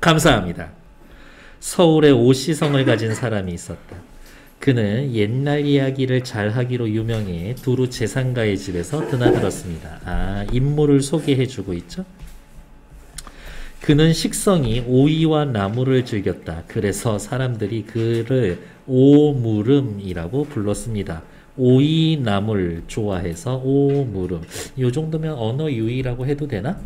감사합니다. 서울에 오시성을 가진 사람이 있었다. 그는 옛날 이야기를 잘하기로 유명해 두루 재상가의 집에서 드나들었습니다. 아, 인물을 소개해주고 있죠? 그는 식성이 오이와 나무를 즐겼다. 그래서 사람들이 그를 오무름이라고 불렀습니다. 오이 나물 좋아해서 오무름. 요 정도면 언어 유희라고 해도 되나?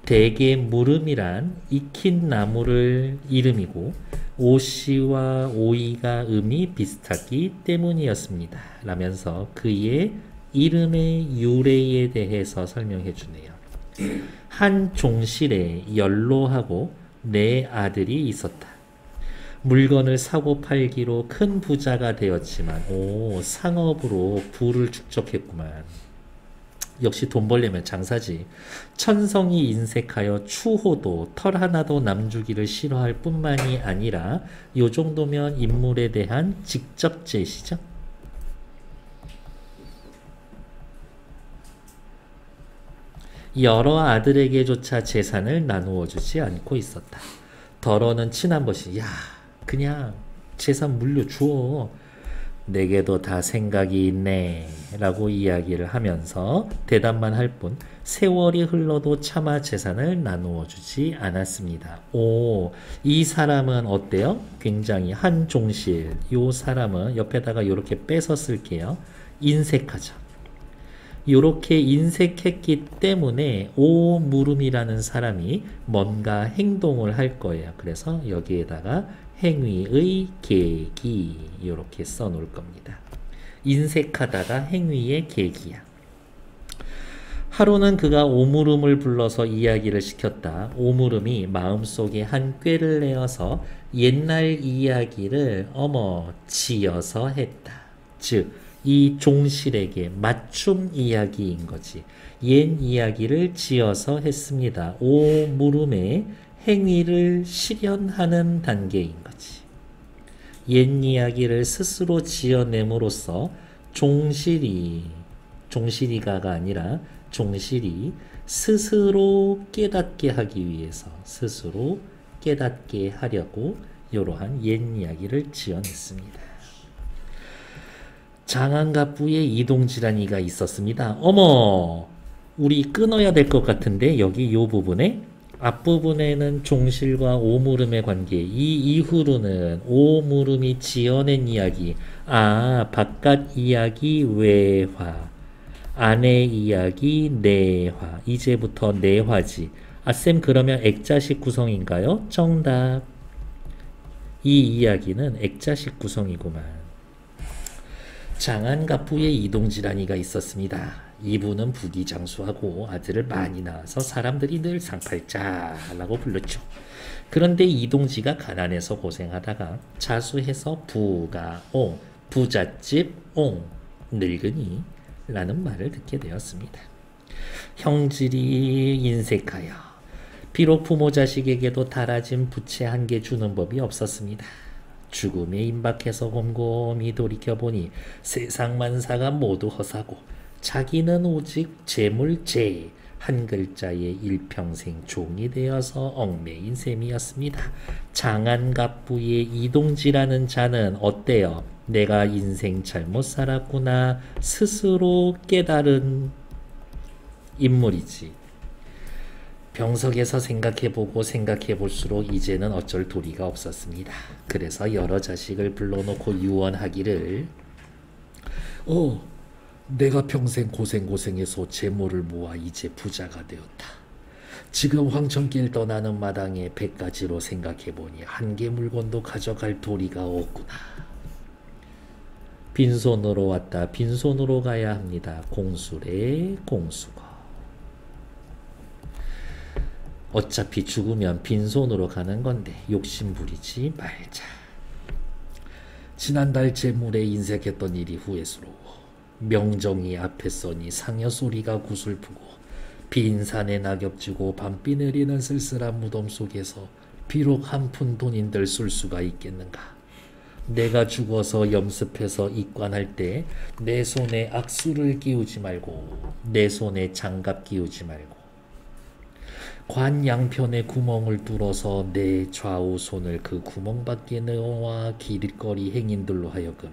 대개 무름이란 익힌 나무를 이름이고 오씨와 오이가 음이 비슷하기 때문이었습니다. 라면서 그의 이름의 유래에 대해서 설명해 주네요. 한 종실에 연로하고 네 아들이 있었다. 물건을 사고 팔기로 큰 부자가 되었지만 상업으로 부를 축적했구만. 역시 돈 벌려면 장사지. 천성이 인색하여 추호도 털 하나도 남주기를 싫어할 뿐만이 아니라 요 정도면 인물에 대한 직접 제시죠. 여러 아들에게조차 재산을 나누어 주지 않고 있었다. 더러는 친한 것이 야 그냥 재산 물려주어. 내게도 다 생각이 있네 라고 이야기를 하면서 대답만 할 뿐 세월이 흘러도 차마 재산을 나누어 주지 않았습니다. 이 사람은 어때요? 굉장히 한종실. 요 사람은 옆에다가 이렇게 빼서 쓸게요. 인색하죠. 이렇게 인색했기 때문에 오물음이라는 사람이 뭔가 행동을 할 거예요. 그래서 여기에다가 행위의 계기 이렇게 써놓을 겁니다. 인색하다가 행위의 계기야. 하루는 그가 오물음을 불러서 이야기를 시켰다. 오물음이 마음속에 한 꾀를 내어서 옛날 이야기를 지어서 했다. 즉, 이 종실에게 맞춤 이야기인 거지. 옛 이야기를 지어서 했습니다. 오물음의 행위를 실현하는 단계인 거지. 옛 이야기를 스스로 지어냄으로써 종실이가가 아니라 종실이 스스로 깨닫게 하기 위해서 스스로 깨닫게 하려고 이러한 옛 이야기를 지어냈습니다. 장안갑부에 이동질환이가 있었습니다. 우리 끊어야 될 것 같은데 여기 요 부분에 앞부분에는 종실과 오물음의 관계, 이 이후로는 오물음이 지어낸 이야기, 바깥 이야기 외화, 안의 이야기 내화, 이제부터 내화지. 쌤 그러면 액자식 구성인가요? 정답. 이 이야기는 액자식 구성이구만. 장안갑부에 이동질환이가 있었습니다. 이분은 부귀장수하고 아들을 많이 낳아서 사람들이 늘 상팔자라고 불렀죠. 그런데 이동지가 가난해서 고생하다가 자수해서 부잣집 늙은이 라는 말을 듣게 되었습니다. 형질이 인색하여 비록 부모 자식에게도 달아진 부채 한 개 주는 법이 없었습니다. 죽음에 임박해서 곰곰이 돌이켜보니 세상 만사가 모두 허사고 자기는 오직 재물제 한 글자의 일평생 종이 되어서 얽매인 셈이었습니다. 장안갑부의 이동지라는 자는 어때요? 내가 인생 잘못 살았구나 스스로 깨달은 인물이지. 병석에서 생각해보고 생각해볼수록 이제는 어쩔 도리가 없었습니다. 그래서 여러 자식을 불러놓고 유언하기를 내가 평생 고생해서 재물을 모아 이제 부자가 되었다. 지금 황천길 떠나는 마당에 100가지로 생각해보니 한 개 물건도 가져갈 도리가 없구나. 빈손으로 왔다 빈손으로 가야 합니다. 공수래 공수거. 어차피 죽으면 빈손으로 가는 건데 욕심 부리지 말자. 지난달 재물에 인색했던 일이 후회스러워. 명정이 앞에 서니 상여 소리가 구슬프고 빈산에 낙엽지고 밤비 내리는 쓸쓸한 무덤 속에서 비록 한 푼 돈인들 쓸 수가 있겠는가. 내가 죽어서 염습해서 입관할 때 내 손에 악수를 끼우지 말고 내 손에 장갑 끼우지 말고 관 양편에 구멍을 뚫어서 내 좌우 손을 그 구멍 밖에 넣어와 길거리 행인들로 하여금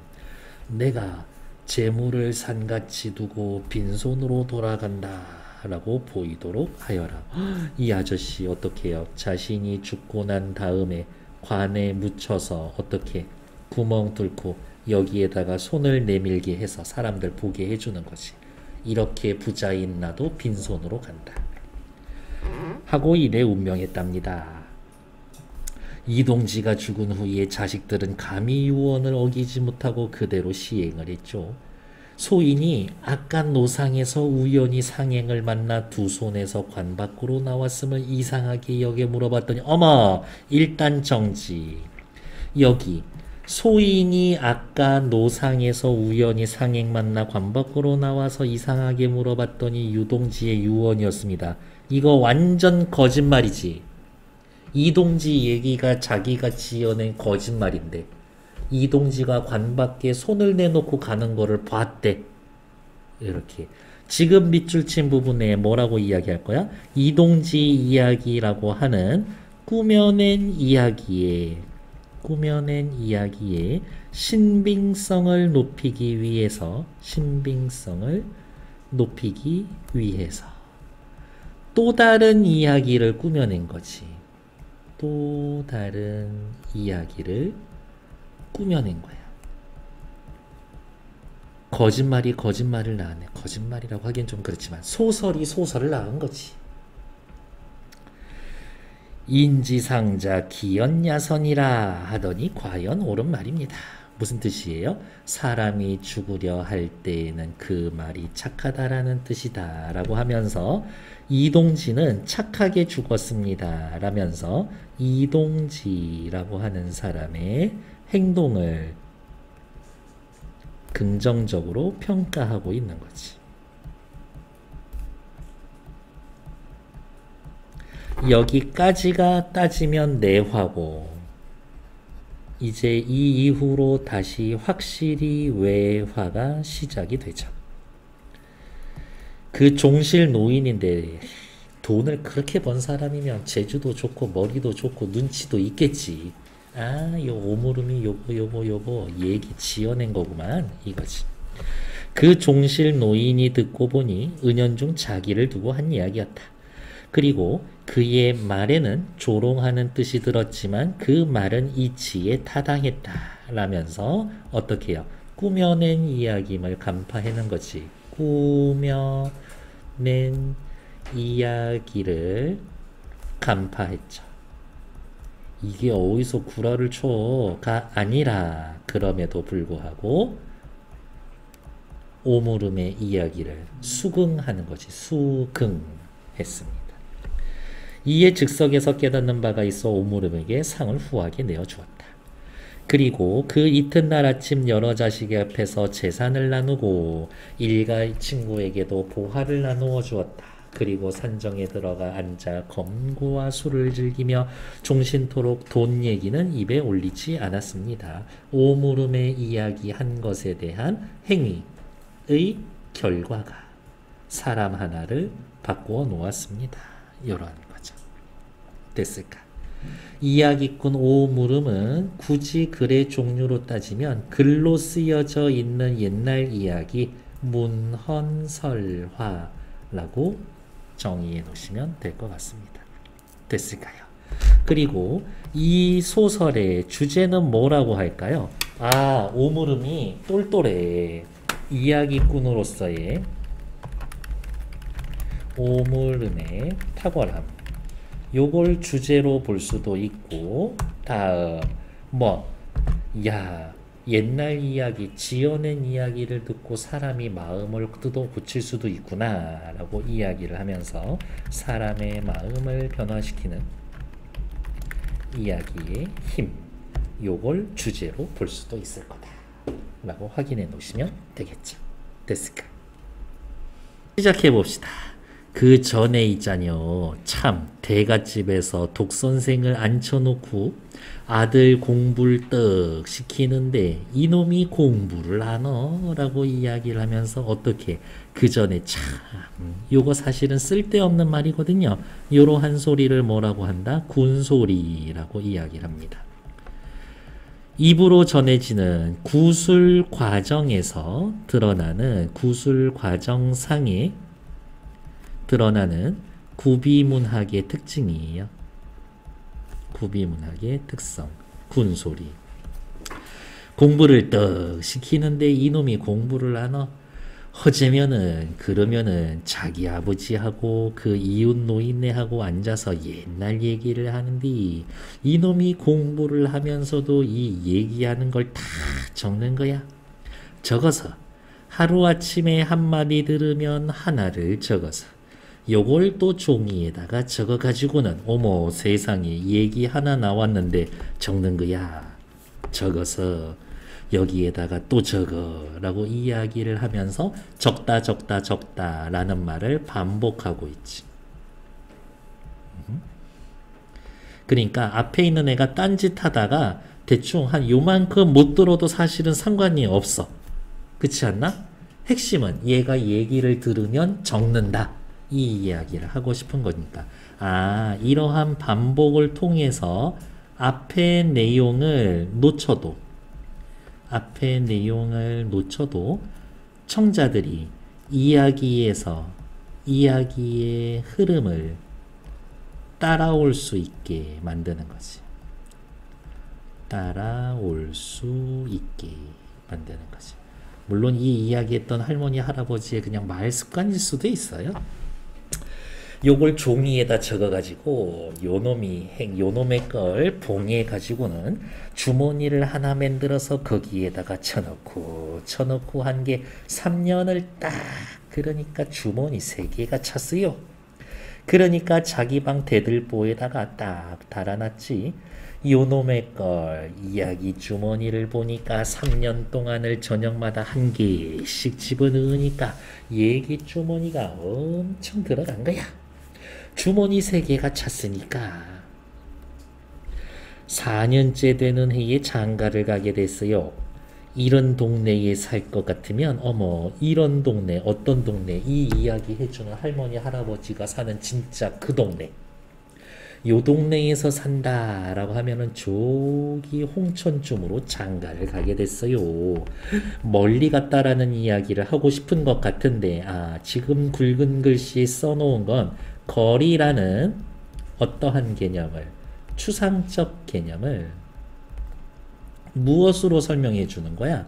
내가 재물을 산같이 두고 빈손으로 돌아간다 라고 보이도록 하여라. 이 아저씨 어떻게 해요? 자신이 죽고 난 다음에 관에 묻혀서 어떻게 구멍 뚫고 여기에다가 손을 내밀게 해서 사람들 보게 해주는 거지. 이렇게 부자인 나도 빈손으로 간다 하고 이래 운명했답니다. 이동지가 죽은 후에 자식들은 감히 유언을 어기지 못하고 그대로 시행을 했죠. 소인이 아까 노상에서 우연히 상행을 만나 두 손에서 관 밖으로 나왔음을 이상하게 여겨 물어봤더니 어머, 일단 정지. 여기 소인이 아까 노상에서 우연히 상행 만나 관 밖으로 나와서 이상하게 물어봤더니 유동지의 유언이었습니다. 이거 완전 거짓말이지. 이동지 얘기가 자기가 지어낸 거짓말인데 이동지가 관 밖에 손을 내놓고 가는 거를 봤대. 이렇게 지금 밑줄 친 부분에 뭐라고 이야기할 거야? 이동지 이야기라고 하는 꾸며낸 이야기에 신빙성을 높이기 위해서 또 다른 이야기를 꾸며낸 거지. 또 다른 이야기를 꾸며낸 거야. 거짓말이 거짓말을 낳았네. 거짓말이라고 하기엔 좀 그렇지만 소설이 소설을 낳은 거지. 인지상자 기연야선이라 하더니 과연 옳은 말입니다. 무슨 뜻이에요? 사람이 죽으려 할 때에는 그 말이 착하다라는 뜻이다 라고 하면서 이동지는 착하게 죽었습니다 라면서 이동지라고 하는 사람의 행동을 긍정적으로 평가하고 있는 거지. 여기까지가 따지면 내화고 이제 이 이후로 다시 확실히 외화가 시작이 되죠. 그 종실 노인인데 돈을 그렇게 번 사람이면 재주도 좋고 머리도 좋고 눈치도 있겠지. 아, 요 오물음이 요거 얘기 지어낸 거구만 이거지. 그 종실 노인이 듣고 보니 은연중 자기를 두고 한 이야기였다. 그리고 그의 말에는 조롱하는 뜻이 들었지만 그 말은 이치에 타당했다 라면서 어떻게 해요? 꾸며낸 이야기임을 간파해낸 거지. 꾸며낸 이야기를 간파했죠. 이게 어디서 구라를 쳐가 아니라 그럼에도 불구하고 오물음의 이야기를 수긍하는 거지. 수긍했습니다. 이에 즉석에서 깨닫는 바가 있어 오물음에게 상을 후하게 내어주었다. 그리고 그 이튿날 아침 여러 자식 앞에서 재산을 나누고 일가 친구에게도 보화를 나누어 주었다. 그리고 산정에 들어가 앉아 검고와 술을 즐기며 종신토록 돈 얘기는 입에 올리지 않았습니다. 오물음의 이야기한 것에 대한 행위의 결과가 사람 하나를 바꾸어 놓았습니다. 이런 거죠. 됐을까? 이야기꾼 오물음은 굳이 글의 종류로 따지면 글로 쓰여져 있는 옛날 이야기 문헌설화라고 정의해 놓으시면 될 것 같습니다. 됐을까요? 그리고 이 소설의 주제는 뭐라고 할까요? 아, 오물음이 똘똘해. 이야기꾼으로서의 오물음의 탁월함. 요걸 주제로 볼 수도 있고, 다음 옛날 이야기, 지어낸 이야기를 듣고 사람이 마음을 뜯어 고칠 수도 있구나 라고 이야기를 하면서 사람의 마음을 변화시키는 이야기의 힘, 요걸 주제로 볼 수도 있을 거다 라고 확인해 놓으시면 되겠죠. 됐을까? 시작해 봅시다. 그 전에 있잖요. 참 대갓집에서 독선생을 앉혀놓고 아들 공부를 떡 시키는데 이놈이 공부를 안 하라고 이야기를 하면서 어떻게 그 전에 참 요거 사실은 쓸데없는 말이거든요. 요러한 소리를 뭐라고 한다? 군소리라고 이야기를 합니다. 입으로 전해지는 구술 과정에서 드러나는 구술 과정상에 드러나는 구비문학의 특징이에요. 구비문학의 특성, 군소리. 공부를 떡 시키는데 이놈이 공부를 안 하. 허재면은 그러면은 자기 아버지하고 그 이웃 노인네하고 앉아서 옛날 얘기를 하는데 이놈이 공부를 하면서도 이 얘기하는 걸 다 적는 거야. 적어서 하루아침에 한마디 들으면 하나를 적어서 요걸 또 종이에다가 적어가지고는 어머 세상에 얘기 하나 나왔는데 적는 거야. 적어서 여기에다가 또 적어라고 이야기를 하면서 적다 적다 적다 라는 말을 반복하고 있지. 그러니까 앞에 있는 애가 딴짓 하다가 대충 한 요만큼 못 들어도 사실은 상관이 없어. 그렇지 않나? 핵심은 얘가 얘기를 들으면 적는다. 이 이야기를 하고 싶은 거니까. 아, 이러한 반복을 통해서 앞의 내용을 놓쳐도 청자들이 이야기에서 이야기의 흐름을 따라올 수 있게 만드는 거지. 따라올 수 있게 만드는 거지. 물론 이 이야기했던 할머니 할아버지의 그냥 말 습관일 수도 있어요. 요걸 종이에다 적어가지고 요놈의 걸 봉해가지고는 주머니를 하나 만들어서 거기에다가 쳐넣고 한 게 3년을 딱 그러니까 주머니 3개가 찼어요. 그러니까 자기 방 대들보에다가 딱 달아놨지. 요놈의 걸 이야기 주머니를 보니까 3년 동안을 저녁마다 1개씩 집어넣으니까 얘기 주머니가 엄청 들어간 거야. 주머니 3개가 찼으니까 4년째 되는 해에 장가를 가게 됐어요. 이런 동네에 살 것 같으면 어머 이런 동네 어떤 동네 이 이야기 해주는 할머니 할아버지가 사는 진짜 그 동네 요 동네에서 산다 라고 하면은 저기 홍천쯤으로 장가를 가게 됐어요. 멀리 갔다라는 이야기를 하고 싶은 것 같은데 지금 굵은 글씨에 써놓은 건 거리라는 어떠한 개념을 추상적 개념을 무엇으로 설명해 주는 거야?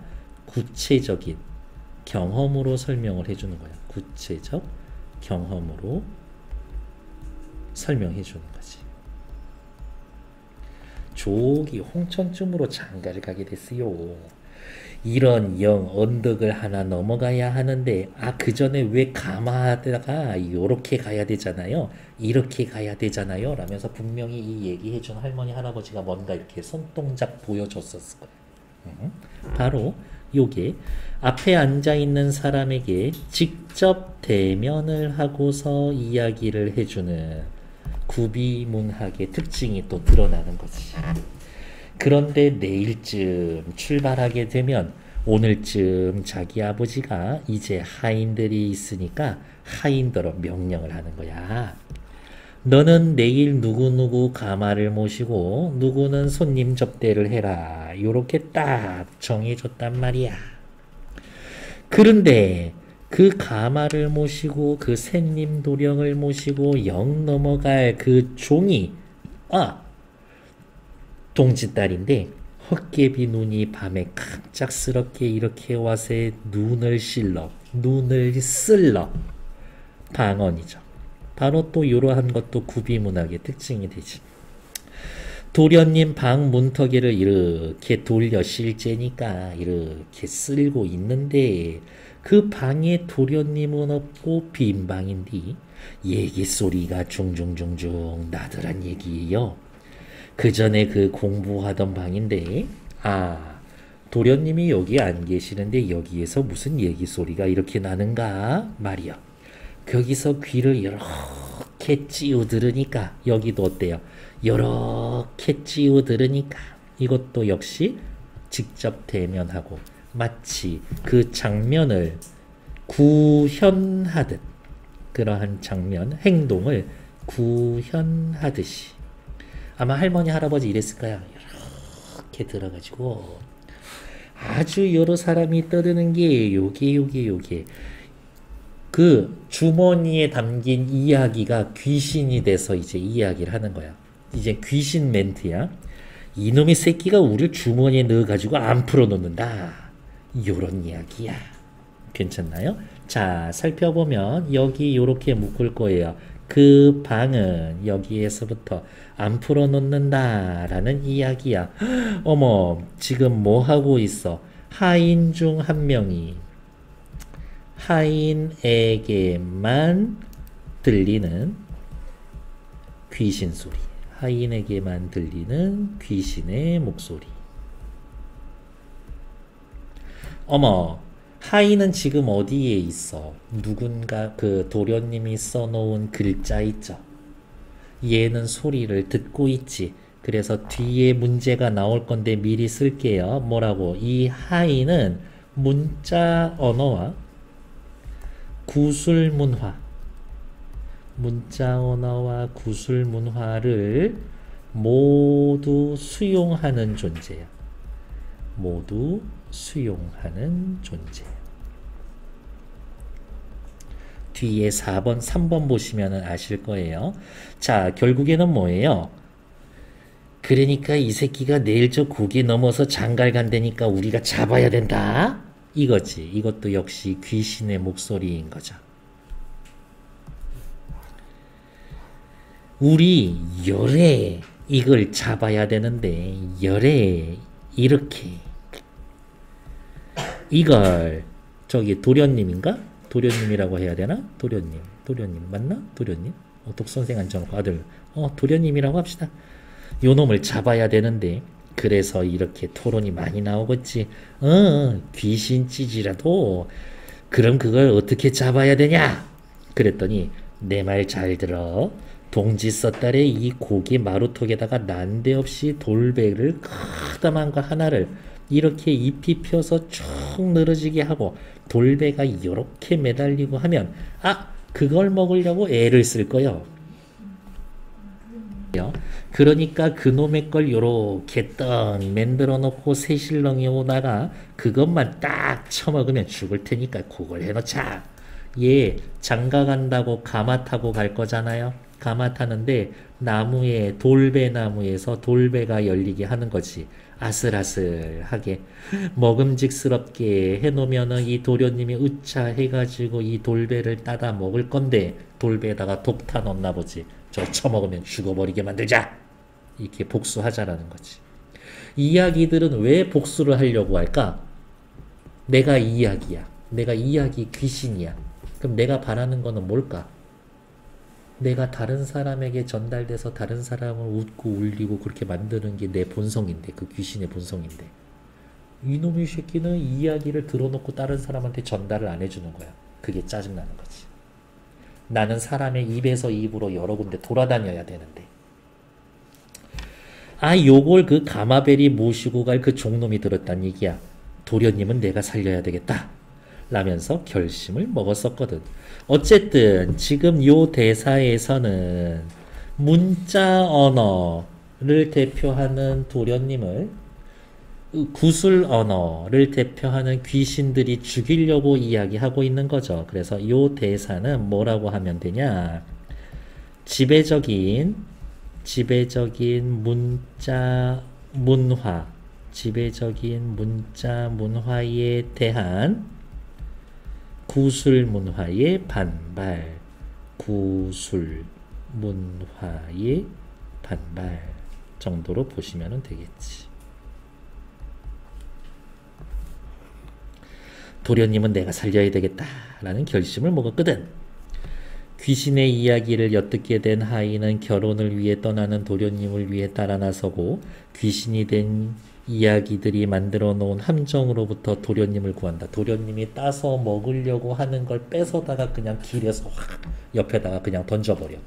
구체적인 경험으로 설명을 해주는 거야. 구체적 경험으로 설명해 주는 거지. 저기 홍천쯤으로 장가를 가게 됐어요. 이런 언덕을 하나 넘어가야 하는데 그 전에 왜 가마하다가 요렇게 가야 되잖아요. 이렇게 가야 되잖아요. 라면서 분명히 이 얘기해준 할머니 할아버지가 뭔가 이렇게 손동작 보여줬었을 거예요. 바로 요게 앞에 앉아있는 사람에게 직접 대면을 하고서 이야기를 해주는 구비문학의 특징이 또 드러나는 거지. 그런데 내일쯤 출발하게 되면 오늘쯤 자기 아버지가 이제 하인들이 있으니까 하인들로 명령을 하는 거야. 너는 내일 누구누구 가마를 모시고 누구는 손님 접대를 해라. 요렇게 딱 정해줬단 말이야. 그런데 그 가마를 모시고 그 샌님 도령을 모시고 영 넘어갈 그 종이 동짓딸인데 헛개비 눈이 밤에 깜짝스럽게 이렇게 와서 눈을 쓸러 방언이죠. 바로 또 이러한 것도 구비문학의 특징이 되지. 도련님 방 문턱에를 이렇게 돌려 실제니까 이렇게 쓸고 있는데 그 방에 도련님은 없고 빈 방인데 얘기 소리가 중중중중 나더란 얘기예요. 그 전에 그 공부하던 방인데 도련님이 여기 안 계시는데 여기에서 무슨 얘기 소리가 이렇게 나는가 말이야. 거기서 귀를 이렇게 찌우들으니까 여기도 어때요? 이렇게 찌우들으니까 이것도 역시 직접 대면하고 마치 그 장면을 구현하듯 그러한 장면, 행동을 구현하듯이 아마 할머니, 할아버지 이랬을 거야. 이렇게 들어가지고 아주 여러 사람이 떠드는 게 요게 그 주머니에 담긴 이야기가 귀신이 돼서 이제 이야기를 하는 거야. 이제 귀신 멘트야. 이놈의 새끼가 우리를 주머니에 넣어가지고 안 풀어놓는다. 요런 이야기야. 괜찮나요? 자, 살펴보면 여기 요렇게 묶을 거예요. 그 방은 여기에서부터 안 풀어놓는다 라는 이야기야. 어머, 지금 뭐 하고 있어? 하인 중 한 명이 하인에게만 들리는 귀신 소리, 하인에게만 들리는 귀신의 목소리. 어머, 하인은 지금 어디에 있어? 누군가 그 도련님이 써놓은 글자 있죠? 얘는 소리를 듣고 있지. 그래서 뒤에 문제가 나올 건데 미리 쓸게요. 뭐라고? 이 하인은 문자 언어와 구술문화, 문자 언어와 구술문화를 모두 수용하는 존재야. 모두 수용하는 존재. 뒤에 4번, 3번 보시면 아실 거예요. 자, 결국에는 뭐예요? 그러니까 이 새끼가 내일 저 고개 넘어서 장갈 간다니까 우리가 잡아야 된다? 이거지. 이것도 역시 귀신의 목소리인 거죠. 우리 열에 이걸 잡아야 되는데 열에 이렇게 이걸 저기 도련님인가? 도련님이라고 해야 되나? 도련님 맞나? 도련님? 독선생 앉혀놓고 아들 도련님이라고 합시다. 요 놈을 잡아야 되는데 그래서 이렇게 토론이 많이 나오겠지. 귀신 찌지라도 그럼 그걸 어떻게 잡아야 되냐? 그랬더니 내 말 잘 들어. 동지 썼달에 이 고기 마루턱에다가 난데없이 돌배를 크다만 거 하나를 이렇게 잎이 펴서 쭉 늘어지게 하고 돌배가 이렇게 매달리고 하면 그걸 먹으려고 애를 쓸 거요. 그러니까 그놈의 걸 요렇게 떡 만들어 놓고 새실렁이 오다가 그것만 딱 처먹으면 죽을 테니까 그걸 해놓자. 얘 장가 간다고 가마 타고 갈 거잖아요. 가마 타는데 나무에 돌배나무에서 돌배가 열리게 하는 거지. 아슬아슬하게 먹음직스럽게 해놓으면은 이 도련님이 으차 해가지고 이 돌배를 따다 먹을 건데 돌배에다가 독 타 넣나 보지. 저 처먹으면 죽어버리게 만들자. 이렇게 복수하자라는 거지. 이야기들은 왜 복수를 하려고 할까? 내가 이야기야. 내가 이야기 귀신이야. 그럼 내가 바라는 거는 뭘까? 내가 다른 사람에게 전달돼서 다른 사람을 웃고 울리고 그렇게 만드는 게 내 본성인데, 그 귀신의 본성인데, 이놈의 새끼는 이야기를 들어놓고 다른 사람한테 전달을 안 해주는 거야. 그게 짜증나는 거지. 나는 사람의 입에서 입으로 여러 군데 돌아다녀야 되는데, 요걸 그 가마벨이 모시고 갈 그 종놈이 들었단 얘기야. 도련님은 내가 살려야 되겠다 라면서 결심을 먹었었거든. 어쨌든 지금 요 대사에서는 문자 언어를 대표하는 도련님을, 구술 언어를 대표하는 귀신들이 죽이려고 이야기하고 있는 거죠. 그래서 요 대사는 뭐라고 하면 되냐? 지배적인 문자 문화, 지배적인 문자 문화에 대한 구술 문화의 반발, 구술 문화의 반발 정도로 보시면 되겠지. 도련님은 내가 살려야 되겠다라는 결심을 먹었거든. 귀신의 이야기를 엿듣게 된 하인은 결혼을 위해 떠나는 도련님을 위해 따라 나서고 귀신이 된 이야기들이 만들어 놓은 함정으로부터 도련님을 구한다. 도련님이 따서 먹으려고 하는 걸 뺏어다가 그냥 길에서 확 옆에다가 그냥 던져버려.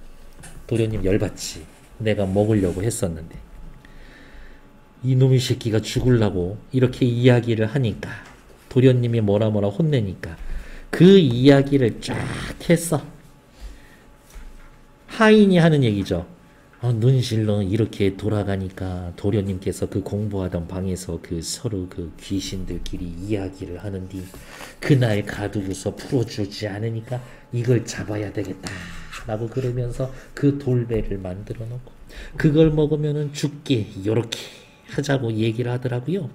도련님 열받지. 내가 먹으려고 했었는데. 이놈의 새끼가 죽으려고 이렇게 이야기를 하니까 도련님이 뭐라 혼내니까 그 이야기를 쫙 했어. 하인이 하는 얘기죠. 눈실로 이렇게 돌아가니까 도련님께서 그 공부하던 방에서 그 서로 그 귀신들끼리 이야기를 하는데 그날 가두고서 풀어주지 않으니까 이걸 잡아야 되겠다 라고 그러면서 그 돌배를 만들어 놓고 그걸 먹으면은 죽게 요렇게 하자고 얘기를 하더라고요.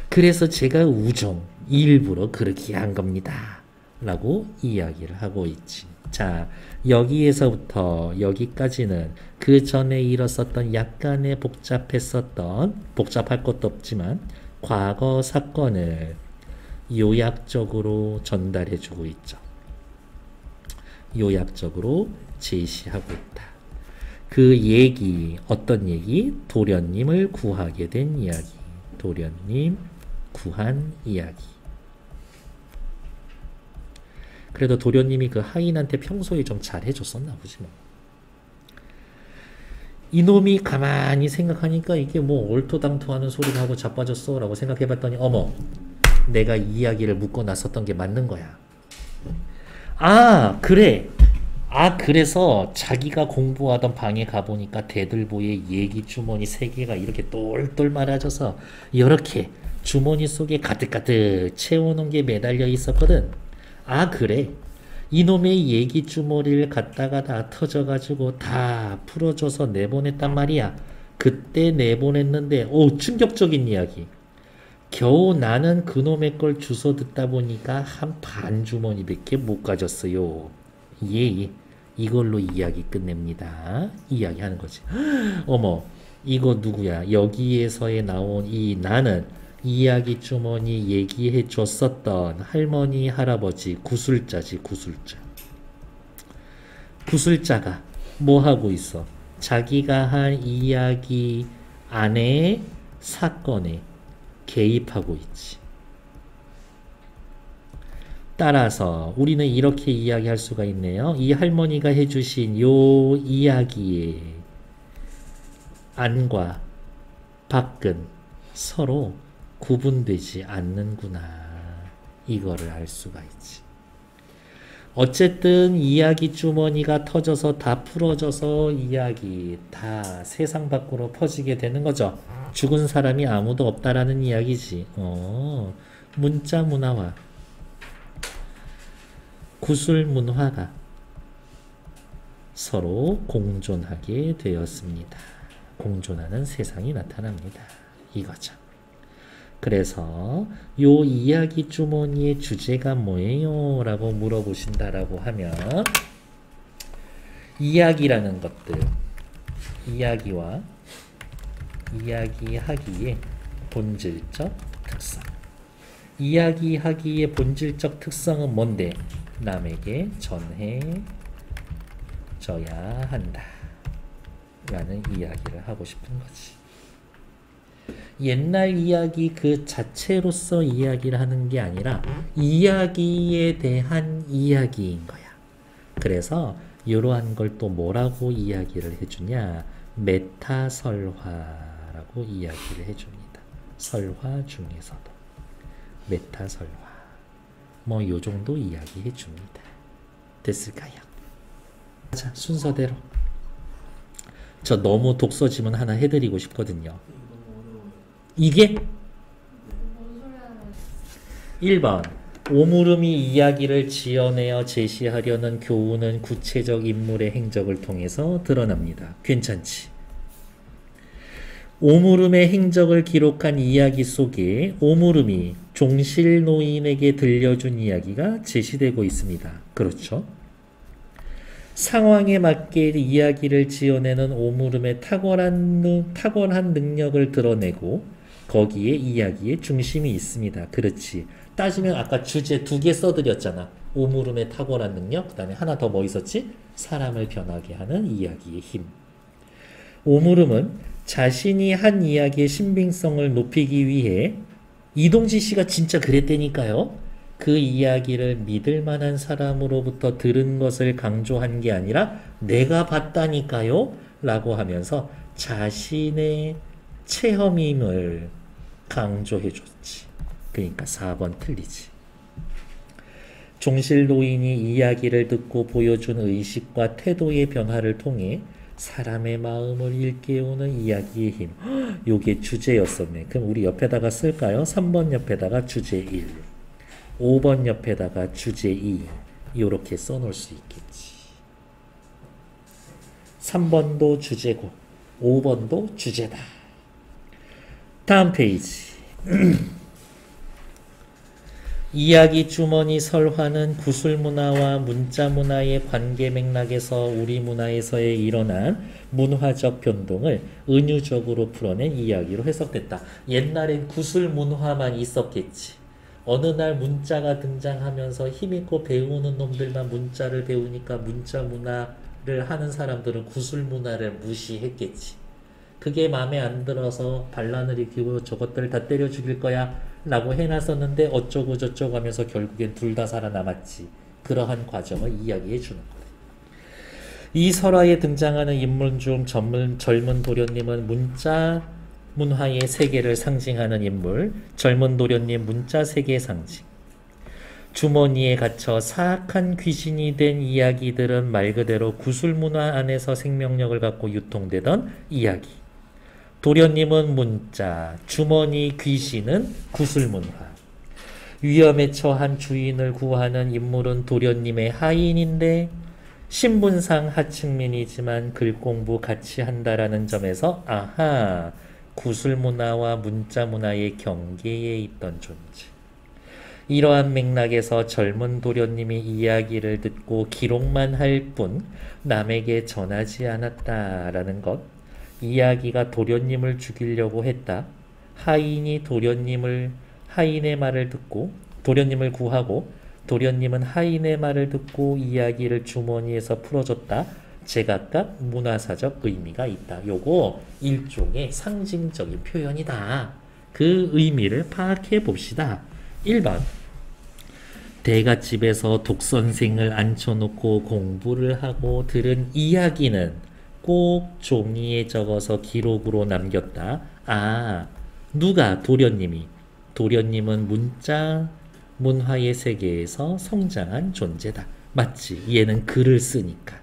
그래서 제가 우종 일부러 그렇게 한 겁니다 라고 이야기를 하고 있지. 자, 여기에서부터 여기까지는 그 전에 일었었던 약간의 복잡할 것도 없지만 과거 사건을 요약적으로 전달해 주고 있죠. 요약적으로 제시하고 있다. 그 얘기, 어떤 얘기? 도련님을 구하게 된 이야기. 도련님 구한 이야기. 그래도 도련님이 그 하인한테 평소에 좀 잘해줬었나 보지 뭐. 이놈이 가만히 생각하니까 이게 뭐 얼토당토하는 소리를 하고 자빠졌어 라고 생각해봤더니 어머, 내가 이 이야기를 묶어놨었던 게 맞는 거야. 아 그래. 그래서 자기가 공부하던 방에 가보니까 대들보에 얘기 주머니 3개가 이렇게 똘똘 말아져서 이렇게 주머니 속에 가득가득 채워놓은 게 매달려 있었거든. 그래. 이놈의 얘기 주머니를 갖다가 다 터져가지고 다 풀어줘서 내보냈단 말이야. 그때 내보냈는데 충격적인 이야기. 겨우 나는 그놈의 걸 주워 듣다 보니까 한 반 주머니밖에 못 가졌어요. 예. 이걸로 이야기 끝냅니다. 이야기하는 거지. 어머, 이거 누구야? 여기에서의 나온 이 나는 이야기 주머니 얘기해 줬었던 할머니, 할아버지, 구술자지, 구술자. 구술자가 뭐 하고 있어? 자기가 한 이야기 안에 사건에 개입하고 있지. 따라서 우리는 이렇게 이야기할 수가 있네요. 이 할머니가 해주신 요 이야기의 안과 밖은 서로 구분되지 않는구나. 이거를 알 수가 있지. 어쨌든 이야기 주머니가 터져서 다 풀어져서 이야기 다 세상 밖으로 퍼지게 되는 거죠. 죽은 사람이 아무도 없다라는 이야기지. 문자 문화와 구술 문화가 서로 공존하게 되었습니다. 공존하는 세상이 나타납니다. 이거죠. 그래서 요 이야기 주머니의 주제가 뭐예요? 라고 물어보신다라고 하면 이야기라는 것들, 이야기와 이야기하기의 본질적 특성. 이야기하기의 본질적 특성은 뭔데? 남에게 전해져야 한다 라는 이야기를 하고 싶은 거지. 옛날 이야기 그 자체로서 이야기를 하는 게 아니라 이야기에 대한 이야기인 거야. 그래서 이러한 걸 또 뭐라고 이야기를 해주냐? 메타설화라고 이야기를 해줍니다. 설화 중에서도 메타설화 뭐 요 정도 이야기 해줍니다. 됐을까요? 자, 순서대로 저 너무 독서 지문 하나 해드리고 싶거든요. 이게 1번 오물음이 이야기를 지어내어 제시하려는 교훈은 구체적 인물의 행적을 통해서 드러납니다. 괜찮지? 오물음의 행적을 기록한 이야기 속에 오물음이 종실 노인에게 들려준 이야기가 제시되고 있습니다. 그렇죠? 상황에 맞게 이야기를 지어내는 오물음의 탁월한 능력을 드러내고 거기에 이야기의 중심이 있습니다. 그렇지. 따지면 아까 주제 2개 써드렸잖아. 오물음의 탁월한 능력, 그 다음에 하나 더 뭐 있었지? 사람을 변하게 하는 이야기의 힘. 오물음은 자신이 한 이야기의 신빙성을 높이기 위해 이동지 씨가 진짜 그랬다니까요. 그 이야기를 믿을 만한 사람으로부터 들은 것을 강조한 게 아니라 내가 봤다니까요 라고 하면서 자신의 체험임을 강조해 줬지. 그러니까 4번 틀리지. 종실노인이 이야기를 듣고 보여준 의식과 태도의 변화를 통해 사람의 마음을 일깨우는 이야기의 힘. 요게 주제였었네. 그럼 우리 옆에다가 쓸까요? 3번 옆에다가 주제 1, 5번 옆에다가 주제 2 요렇게 써놓을 수 있겠지. 3번도 주제고 5번도 주제다. 다음 페이지. 이야기 주머니 설화는 구술문화와 문자문화의 관계 맥락에서 우리 문화에서의 일어난 문화적 변동을 은유적으로 풀어낸 이야기로 해석됐다. 옛날엔 구술문화만 있었겠지. 어느 날 문자가 등장하면서 힘있고 배우는 놈들만 문자를 배우니까 문자문화를 하는 사람들은 구술문화를 무시했겠지. 그게 마음에 안 들어서 반란을 일으키고 저것들 다 때려 죽일 거야 라고 해놨었는데 어쩌고 저쩌고 하면서 결국엔 둘 다 살아남았지. 그러한 과정을 이야기해 주는 거예요. 이 설화에 등장하는 인물 중 젊은 도련님은 문자 문화의 세계를 상징하는 인물, 젊은 도련님 문자 세계 상징. 주머니에 갇혀 사악한 귀신이 된 이야기들은 말 그대로 구술문화 안에서 생명력을 갖고 유통되던 이야기. 도련님은 문자, 주머니 귀신은 구술문화. 위험에 처한 주인을 구하는 인물은 도련님의 하인인데 신분상 하층민이지만 글공부 같이 한다라는 점에서 아하, 구술문화와 문자문화의 경계에 있던 존재. 이러한 맥락에서 젊은 도련님이 이야기를 듣고 기록만 할 뿐 남에게 전하지 않았다라는 것. 이야기가 도련님을 죽이려고 했다. 하인이 하인의 말을 듣고 도련님을 구하고 도련님은 하인의 말을 듣고 이야기를 주머니에서 풀어줬다. 제각각 문화사적 의미가 있다. 요거 일종의 상징적인 표현이다. 그 의미를 파악해 봅시다. 1번 대갓집에서 독선생을 앉혀놓고 공부를 하고 들은 이야기는 꼭 종이에 적어서 기록으로 남겼다. 아, 누가? 도련님이. 도련님은 문자 문화의 세계에서 성장한 존재다. 맞지? 얘는 글을 쓰니까.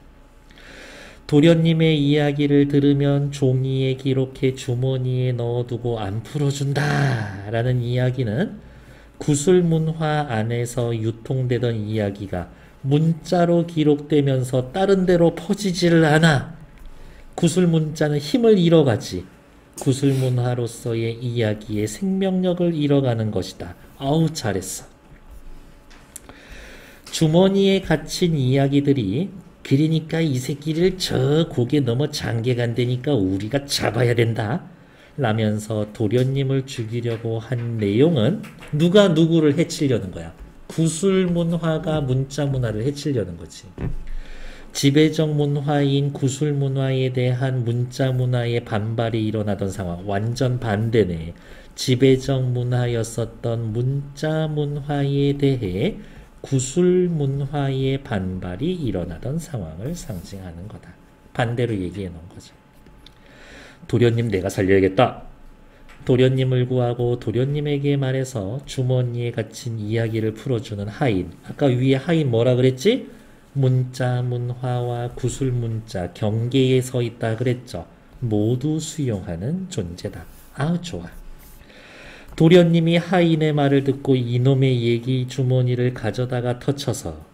도련님의 이야기를 들으면 종이에 기록해 주머니에 넣어두고 안 풀어준다 라는 이야기는 구술문화 안에서 유통되던 이야기가 문자로 기록되면서 다른 데로 퍼지지를 않아. 구술문자는 힘을 잃어가지. 구술문화로서의 이야기의 생명력을 잃어가는 것이다. 아우 잘했어. 주머니에 갇힌 이야기들이 그러니까 이 새끼를 저 고개 넘어 장계 간다니까 우리가 잡아야 된다 라면서 도련님을 죽이려고 한 내용은 누가 누구를 해치려는 거야. 구술문화가 문자문화를 해치려는 거지. 지배적 문화인 구술문화에 대한 문자문화의 반발이 일어나던 상황. 완전 반대네. 지배적 문화였었던 문자문화에 대해 구술문화의 반발이 일어나던 상황을 상징하는 거다. 반대로 얘기해 놓은 거죠. 도련님 내가 살려야겠다. 도련님을 구하고 도련님에게 말해서 주머니에 갇힌 이야기를 풀어주는 하인. 아까 위에 하인 뭐라 그랬지? 문자 문화와 구술 문자 경계에 서 있다 그랬죠. 모두 수용하는 존재다. 아우 좋아. 도련님이 하인의 말을 듣고 이놈의 얘기 주머니를 가져다가 터쳐서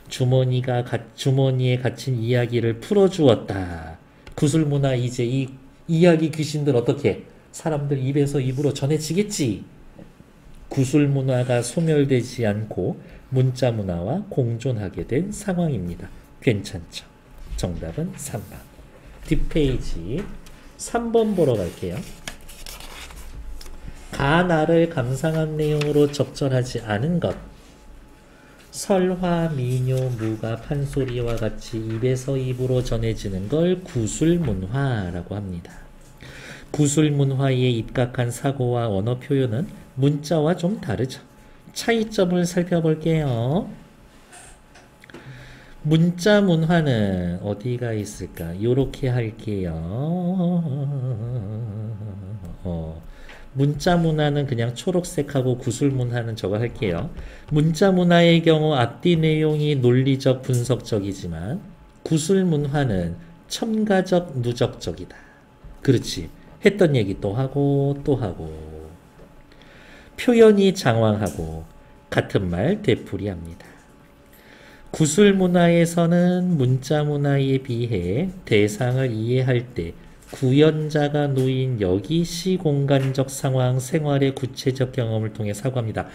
주머니에 갇힌 이야기를 풀어주었다. 구술문화 이제 이 이야기 귀신들 어떻게 사람들 입에서 입으로 전해지겠지. 구술문화가 소멸되지 않고 문자문화와 공존하게 된 상황입니다. 괜찮죠? 정답은 3번. 뒷페이지 3번 보러 갈게요. 가나를 감상한 내용으로 적절하지 않은 것. 설화, 민요, 무가, 판소리와 같이 입에서 입으로 전해지는 걸 구술문화라고 합니다. 구술문화에 입각한 사고와 언어 표현은 문자와 좀 다르죠. 차이점을 살펴볼게요. 문자 문화는 어디가 있을까? 요렇게 할게요. 문자 문화는 그냥 초록색하고 구술 문화는 저거 할게요. 문자 문화의 경우 앞뒤 내용이 논리적 분석적이지만 구술 문화는 첨가적 누적적이다. 그렇지. 했던 얘기 또 하고 또 하고 표현이 장황하고 같은 말 되풀이합니다. 구술 문화에서는 문자 문화에 비해 대상을 이해할 때 구연자가 놓인 여기 시공간적 상황, 생활의 구체적 경험을 통해 사고합니다.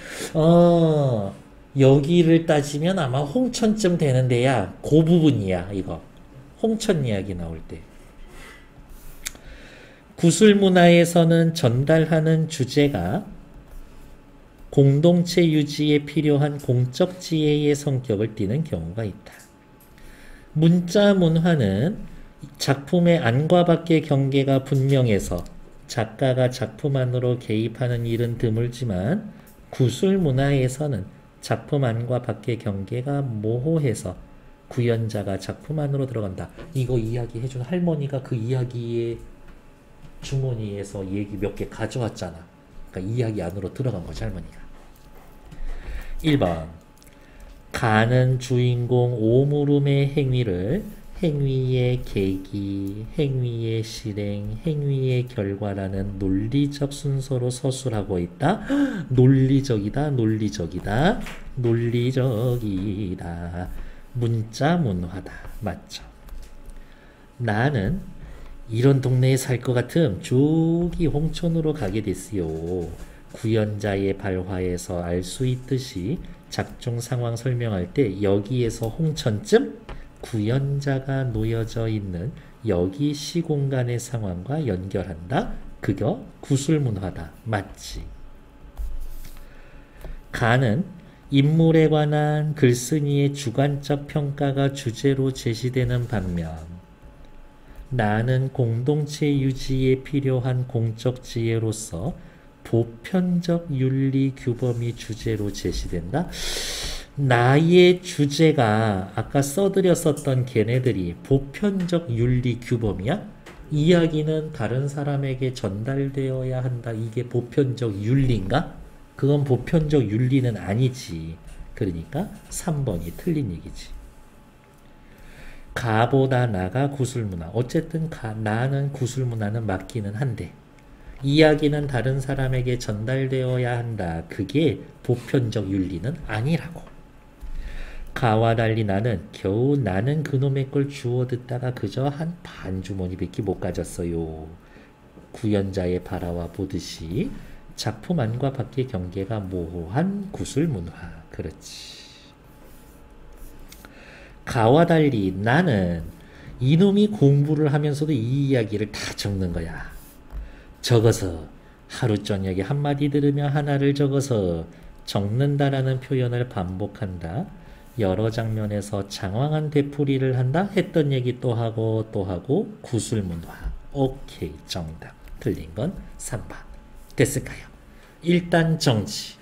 여기를 따지면 아마 홍천쯤 되는데야 그 부분이야 이거. 홍천 이야기 나올 때. 구술 문화에서는 전달하는 주제가 공동체 유지에 필요한 공적 지혜의 성격을 띠는 경우가 있다. 문자 문화는 작품의 안과 밖의 경계가 분명해서 작가가 작품 안으로 개입하는 일은 드물지만 구술 문화에서는 작품 안과 밖의 경계가 모호해서 구연자가 작품 안으로 들어간다. 이거 이야기해준 할머니가 그 이야기의 주머니에서 얘기 몇 개 가져왔잖아. 그러니까 이야기 안으로 들어간 거지 할머니가. 1번 가는 주인공 오물음의 행위를 행위의 계기, 행위의 실행, 행위의 결과라는 논리적 순서로 서술하고 있다. 논리적이다. 논리적이다. 논리적이다. 문자 문화다. 맞죠? 나는 이런 동네에 살 것 같음 저기 홍천으로 가게 됐어요. 구연자의 발화에서 알 수 있듯이 작중 상황 설명할 때 여기에서 홍천쯤 구연자가 놓여져 있는 여기 시공간의 상황과 연결한다. 그거 구술문화다. 맞지? 가는 인물에 관한 글쓴이의 주관적 평가가 주제로 제시되는 반면 나는 공동체 유지에 필요한 공적 지혜로서 보편적 윤리 규범이 주제로 제시된다. 나의 주제가 아까 써드렸었던 걔네들이 보편적 윤리 규범이야? 이야기는 다른 사람에게 전달되어야 한다. 이게 보편적 윤리인가? 그건 보편적 윤리는 아니지. 그러니까 3번이 틀린 얘기지. 가보다 나가 구술문화. 어쨌든 나는 구술문화는 맞기는 한데 이야기는 다른 사람에게 전달되어야 한다. 그게 보편적 윤리는 아니라고. 가와 달리 나는 겨우 나는 그놈의 걸 주워 듣다가 그저 한 반주머니밖에 못 가졌어요. 구연자의 바라와 보듯이 작품 안과 밖의 경계가 모호한 구술문화. 그렇지. 가와 달리 나는 이놈이 공부를 하면서도 이 이야기를 다 적는 거야. 적어서 하루 저녁에 한마디 들으며 하나를 적어서 적는다라는 표현을 반복한다. 여러 장면에서 장황한 되풀이를 한다. 했던 얘기 또 하고 또 하고 구술문화. 오케이 정답. 틀린 건 3번. 됐을까요? 일단 정지.